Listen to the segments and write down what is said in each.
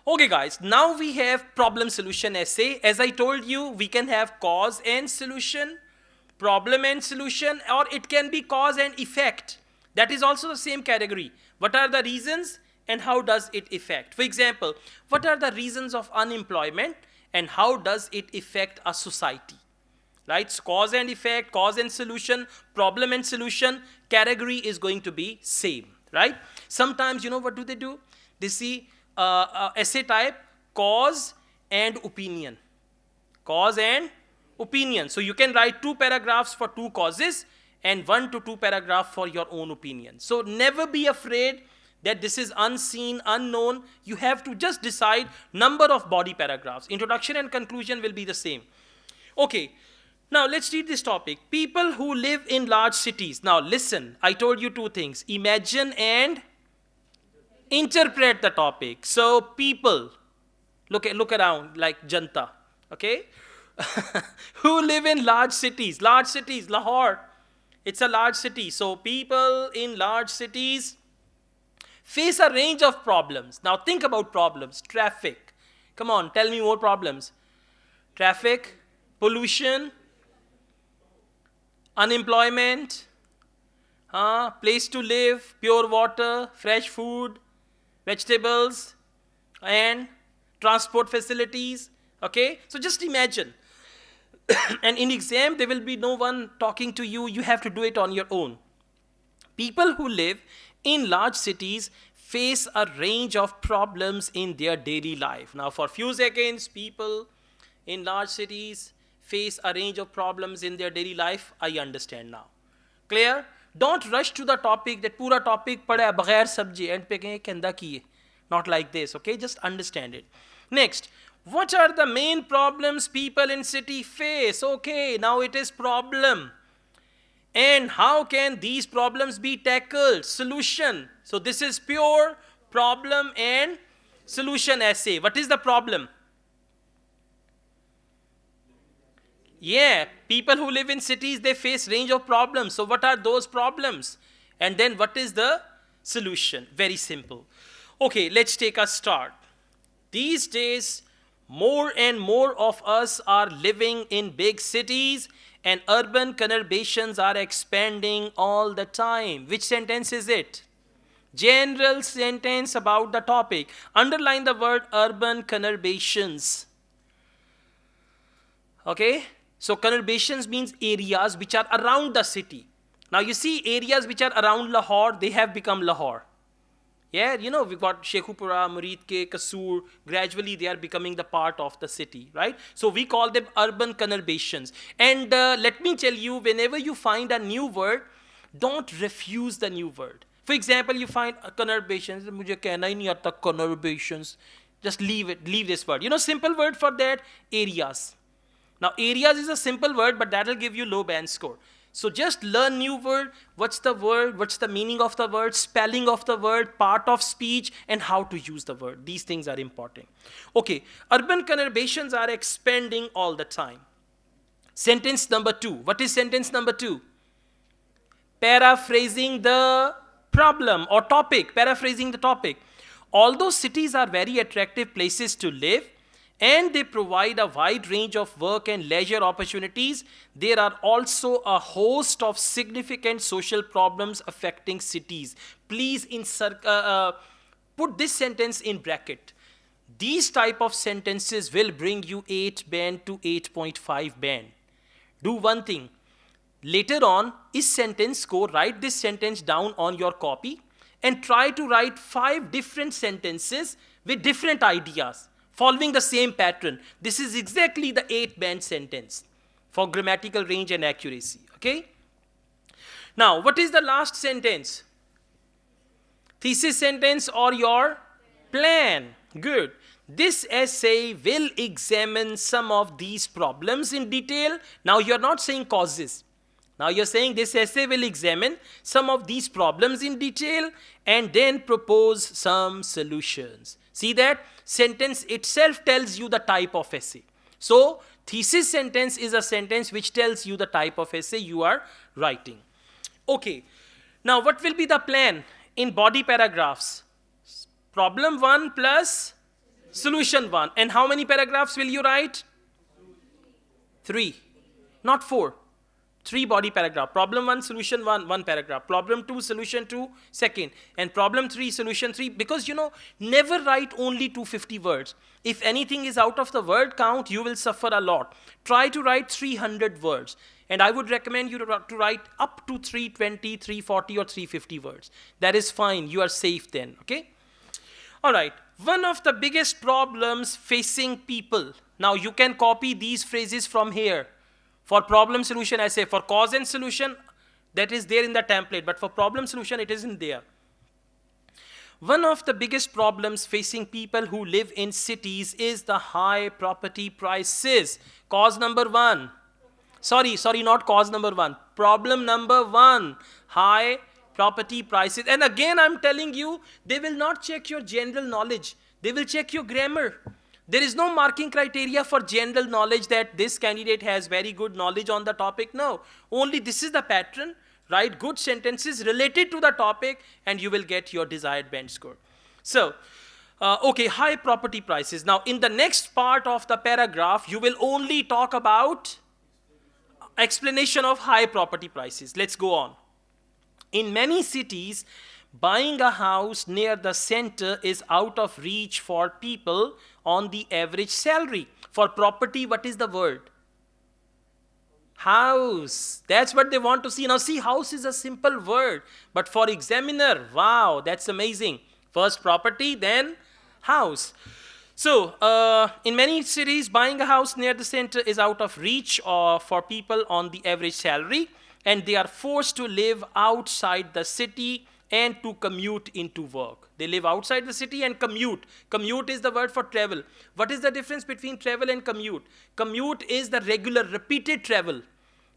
Okay guys, now we have problem solution essay. As I told you, we can have cause and solution, problem and solution, or it can be cause and effect. That is also the same category. What are the reasons and how does it affect? For example, what are the reasons of unemployment and how does it affect a society? Right? So cause and effect, cause and solution, problem and solution, category is going to be same, right? Sometimes, you know what do? They see essay type, cause and opinion. Cause and opinion. So you can write 2 paragraphs for 2 causes and 1 to 2 paragraphs for your own opinion. So never be afraid that this is unseen, unknown. You have to just decide number of body paragraphs. Introduction and conclusion will be the same. Okay, now let's read this topic. People who live in large cities. Now listen, I told you 2 things. Imagine and interpret the topic. So people, look around like Janta, okay? Who live in large cities, Lahore. It's a large city. So people in large cities face a range of problems. Now think about problems. Traffic. Come on, tell me more problems. Traffic, pollution, unemployment, place to live, pure water, fresh food, vegetables, and transport facilities. Okay, so just imagine. And in exam, there will be no one talking to you. You have to do it on your own. People who live in large cities face a range of problems in their daily life. Now, for few seconds, people in large cities face a range of problems in their daily life. I understand now. Clear? Don't rush to the topic, that pura topic pada baghair sabji and pe kahe kenda kiye. Not like this, okay? Just understand it. Next, what are the main problems people in city face? Okay, now it is problem. And how can these problems be tackled? Solution. So this is pure problem and solution essay. What is the problem? Yeah, people who live in cities, they face range of problems. So what are those problems? And then what is the solution? Very simple. Okay, let's take a start. These days, more and more of us are living in big cities and urban conurbations are expanding all the time. Which sentence is it? General sentence about the topic. Underline the word urban conurbations. Okay? So conurbations means areas which are around the city. Now you see areas which are around Lahore, they have become Lahore. Yeah, you know, we've got Sheikhupura, Muridke, Kasur. Gradually, they are becoming the part of the city, right? So we call them urban conurbations. And let me tell you, whenever you find a new word, don't refuse the new word. For example, you find conurbations. Mujhe kehna hi nahi aata conurbations. Just leave it, leave this word. You know, simple word for that, areas. Now, areas is a simple word, but that will give you low band score. So just learn new word, what's the meaning of the word, spelling of the word, part of speech, and how to use the word. These things are important. Okay, urban conurbations are expanding all the time. Sentence number 2. What is sentence number 2? Paraphrasing the problem or topic, paraphrasing the topic. Although cities are very attractive places to live, and they provide a wide range of work and leisure opportunities, there are also a host of significant social problems affecting cities. Please put this sentence in bracket. These type of sentences will bring you 8 band to 8.5 band. Do one thing. Later on, is sentence ko, write this sentence down on your copy and try to write 5 different sentences with different ideas, following the same pattern. This is exactly the 8-band sentence for grammatical range and accuracy, okay? Now, what is the last sentence? Thesis sentence or your plan. Good. This essay will examine some of these problems in detail. Now, you're not saying causes. Now, you're saying this essay will examine some of these problems in detail and then propose some solutions. See that? Sentence itself tells you the type of essay. So, thesis sentence is a sentence which tells you the type of essay you are writing. Okay. Now, what will be the plan in body paragraphs? Problem 1 plus Solution 1. And how many paragraphs will you write? 3, not 4. 3 body paragraph. Problem 1, solution 1, 1 paragraph. Problem 2, solution 2, second. And problem 3, solution 3. Because never write only 250 words. If anything is out of the word count, you will suffer a lot. Try to write 300 words. And I would recommend you to write up to 320, 340 or 350 words. That is fine. You are safe then. Okay? All right. One of the biggest problems facing people. Now you can copy these phrases from here. For problem solution essay, for cause and solution, that is there in the template. But for problem solution, it isn't there. One of the biggest problems facing people who live in cities is the high property prices. Cause number 1. Sorry, not cause number 1. Problem number 1, high property prices. And again, I'm telling you, they will not check your general knowledge. They will check your grammar. There is no marking criteria for general knowledge that this candidate has very good knowledge on the topic. No, only this is the pattern. Write good sentences related to the topic and you will get your desired band score. So, okay, high property prices. Now, in the next part of the paragraph, you will only talk about explanation of high property prices. Let's go on. In many cities, buying a house near the center is out of reach for people on the average salary. For property, what is the word? House. That's what they want to see. Now see, house is a simple word. But for examiner, wow, that's amazing. First property, then house. So, in many cities, buying a house near the center is out of reach for people on the average salary. And they are forced to live outside the city and to commute into work. They live outside the city and commute. Commute is the word for travel. What is the difference between travel and commute? Commute is the regular, repeated travel.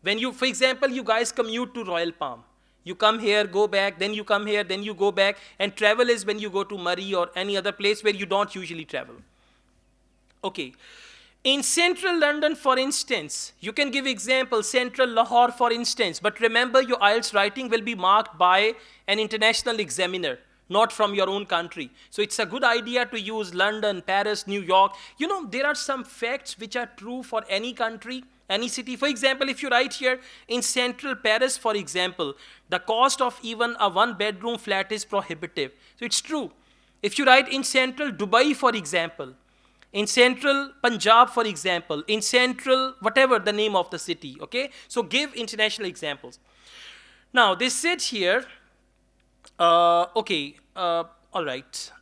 When you, for example, you guys commute to Royal Palm. You come here, go back, then you come here, then you go back. And travel is when you go to Murray or any other place where you don't usually travel. Okay. In central London, for instance, you can give example, central Lahore, for instance, but remember your IELTS writing will be marked by an international examiner, not from your own country. So it's a good idea to use London, Paris, New York. There are some facts which are true for any country, any city. For example, if you write here, in central Paris, for example, the cost of even a 1-bedroom flat is prohibitive. So it's true. If you write in central Dubai, for example, in central Punjab, for example, in central, whatever the name of the city, okay? So give international examples. Now, they said here, all right.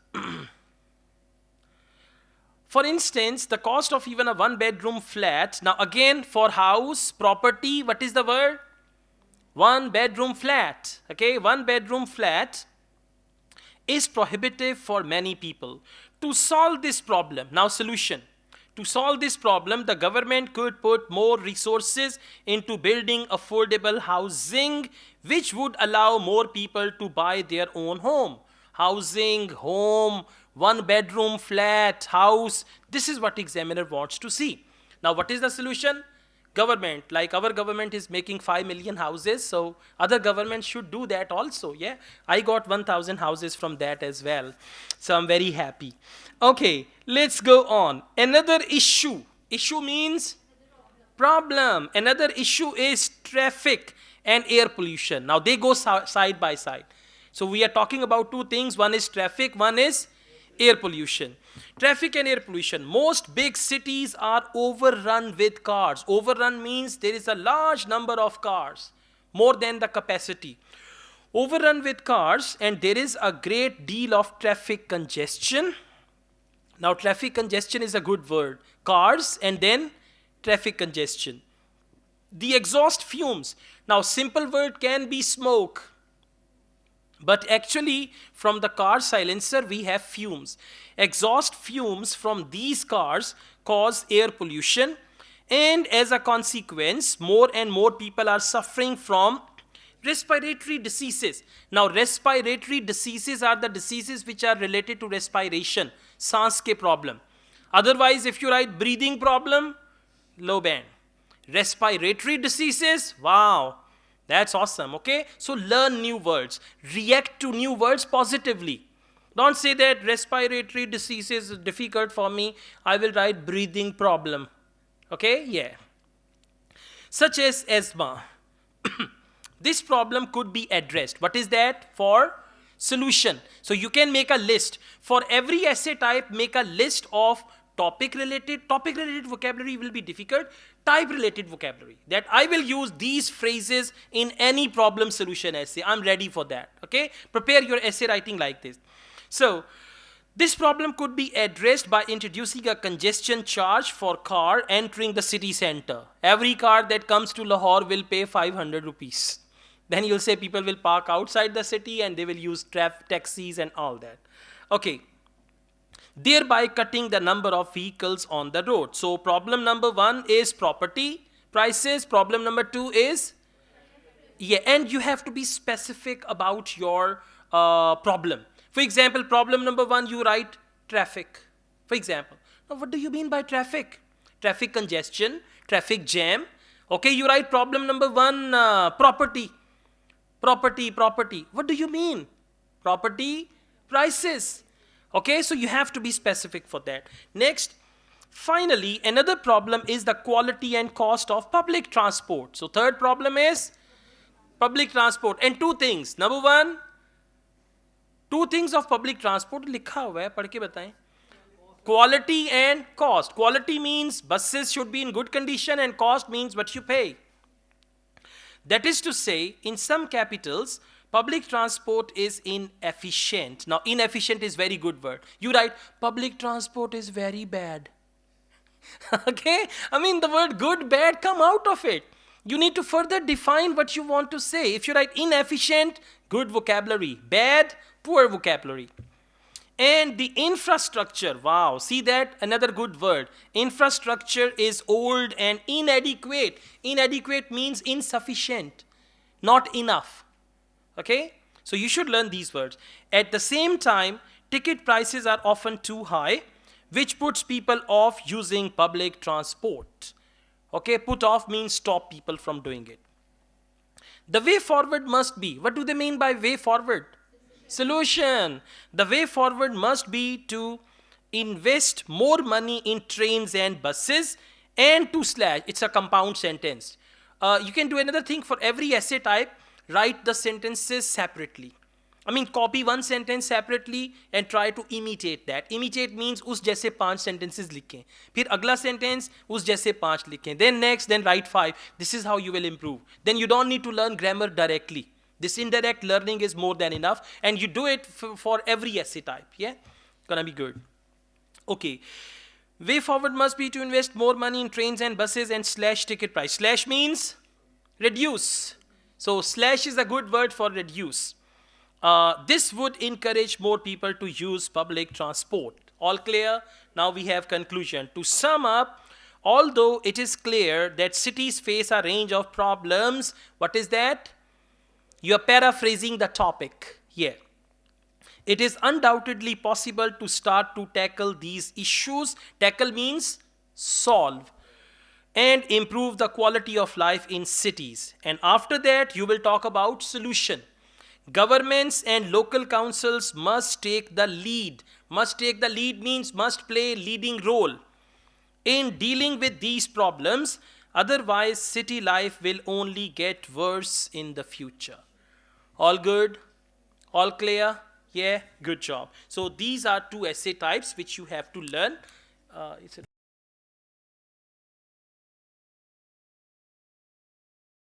For instance, the cost of even a 1-bedroom flat, now again, for house, property, what is the word? 1-bedroom flat, okay? 1-bedroom flat is prohibitive for many people. To solve this problem, now solution. To solve this problem, the government could put more resources into building affordable housing, which would allow more people to buy their own home. Housing, home, 1-bedroom flat, house. This is what examiner wants to see. Now, what is the solution? Government, like our government is making 5 million houses, so other governments should do that also, yeah? I got 1,000 houses from that as well, so I'm very happy. Okay, let's go on. Another issue. Issue means problem. Another issue is traffic and air pollution. Now, they go side by side. So we are talking about two things. One is traffic, one is air pollution. Traffic and air pollution. Most big cities are overrun with cars. Overrun means there is a large number of cars, more than the capacity. Overrun with cars, and there is a great deal of traffic congestion. Now, traffic congestion is a good word. Cars and then traffic congestion. The exhaust fumes. Now, simple word can be smoke. But actually, from the car silencer, we have fumes. Exhaust fumes from these cars cause air pollution. And as a consequence, more and more people are suffering from respiratory diseases. Now, respiratory diseases are the diseases which are related to respiration. Saans ke problem. Otherwise, if you write breathing problem, low band. Respiratory diseases, wow. That's awesome, okay? So learn new words. React to new words positively. Don't say that respiratory disease is difficult for me. I will write breathing problem. Okay, yeah. Such as asthma. This problem could be addressed. What is that? For solution. So you can make a list. For every essay type, make a list of topic related vocabulary will be difficult, type related vocabulary, that I will use these phrases in any problem solution essay. I'm ready for that. Okay, prepare your essay writing like this. So this problem could be addressed by introducing a congestion charge for car entering the city center. Every car that comes to Lahore will pay 500 rupees. Then you'll say people will park outside the city and they will use taxis and all that. Okay, thereby cutting the number of vehicles on the road. So problem number 1 is property prices. Problem number 2 is, yeah, and you have to be specific about your problem. For example, problem number 1, you write traffic. For example, now what do you mean by traffic? Traffic congestion, traffic jam. Okay, you write problem number 1, property. What do you mean? Property prices. Okay, so you have to be specific for that. Next, finally, another problem is the quality and cost of public transport. So third problem is public transport. And 2 things. Number 1, 2 things of public transport लिखा हुआ है, पढ़ के बताएं. Quality and cost. Quality means buses should be in good condition and cost means what you pay. That is to say, in some capitals, public transport is inefficient. Now, inefficient is very good word. You write, public transport is very bad. Okay? I mean, the word good, bad come out of it. You need to further define what you want to say. If you write inefficient, good vocabulary. Bad, poor vocabulary. And the infrastructure, wow, see that? Another good word. Infrastructure is old and inadequate. Inadequate means insufficient, not enough. Okay? So you should learn these words. At the same time, ticket prices are often too high, which puts people off using public transport. Okay? Put off means stop people from doing it. The way forward must be, what do they mean by way forward? Solution. The way forward must be to invest more money in trains and buses and to slash, it's a compound sentence. You can do another thing for every essay type, write the sentences separately. I mean, copy one sentence separately and try to imitate that. Imitate means उस जैसे 5 sentences लिखें. फिर अगला sentence उस जैसे 5 लिखें. Then next, then write 5. This is how you will improve. Then you don't need to learn grammar directly. This indirect learning is more than enough, and you do it for every essay type. Yeah, gonna be good. Okay. Way forward must be to invest more money in trains and buses and slash ticket price. Slash means reduce. So slash is a good word for reduce. This would encourage more people to use public transport. All clear? Now we have conclusion. To sum up, although it is clear that cities face a range of problems, what is that? You are paraphrasing the topic here. It is undoubtedly possible to start to tackle these issues. Tackle means solve. And improve the quality of life in cities. And after that, you will talk about solution. Governments and local councils must take the lead. Must take the lead means must play leading role in dealing with these problems. Otherwise, city life will only get worse in the future. All good? All clear? Yeah, good job. So these are 2 essay types which you have to learn.